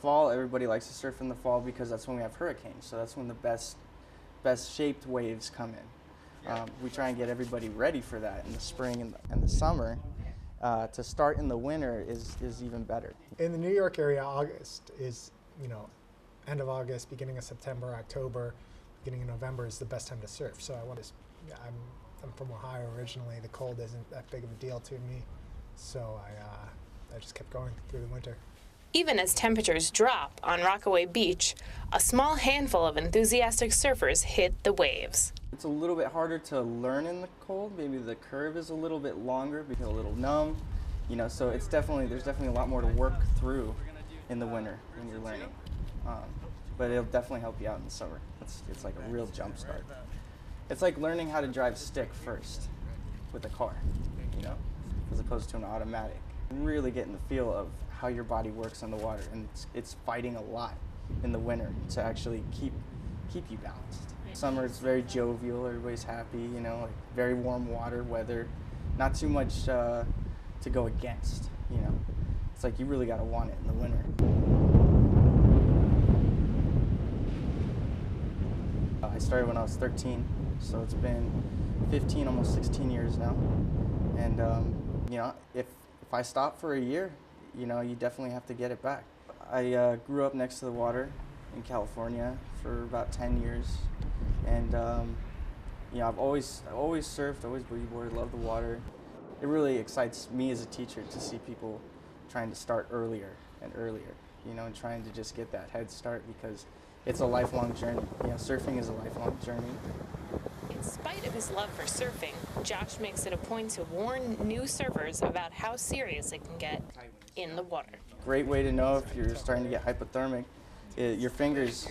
fall, everybody likes to surf in the fall because that's when we have hurricanes. So that's when the best shaped waves come in. We try and get everybody ready for that in the spring and the summer. To start in the winter is even better. In the New York area, August is, end of August, beginning of September, October, beginning of November is the best time to surf. So I'm from Ohio originally. The cold isn't that big of a deal to me. So I just kept going through the winter. Even as temperatures drop on Rockaway Beach, a small handful of enthusiastic surfers hit the waves. It's a little bit harder to learn in the cold. Maybe the curve is a little bit longer, become a little numb. So there's definitely a lot more to work through in the winter when you're learning. But it'll definitely help you out in the summer. It's like a real jump start. It's like learning how to drive stick first with a car, as opposed to an automatic. Really getting the feel of how your body works on the water, and it's fighting a lot in the winter to actually keep you balanced. Summer it's very jovial, everybody's happy, like very warm water weather, not too much to go against, It's like you really got to want it in the winter. I started when I was 13, so it's been 15, almost 16 years now. And if I stop for a year, you definitely have to get it back. I grew up next to the water in California for about 10 years, and I've always surfed, always boogie boarded, loved the water. It really excites me as a teacher to see people trying to start earlier and earlier, and trying to just get that head start, because it's a lifelong journey. Surfing is a lifelong journey. In spite of his love for surfing, Josh makes it a point to warn new surfers about how serious it can get in the water. Great way to know if you're starting to get hypothermic. Your fingers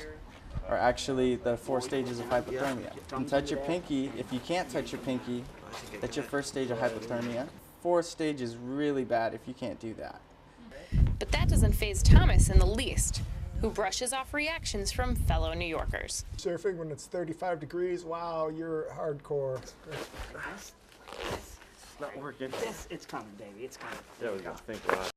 are actually the 4 stages of hypothermia. And touch your pinky. If you can't touch your pinky, that's your first stage of hypothermia. 4th stage is really bad if you can't do that. But that doesn't faze Thomas in the least, who brushes off reactions from fellow New Yorkers. Surfing when it's 35 degrees, wow, you're hardcore. It's not working. It's coming, baby. It's coming. There we go. Think about it.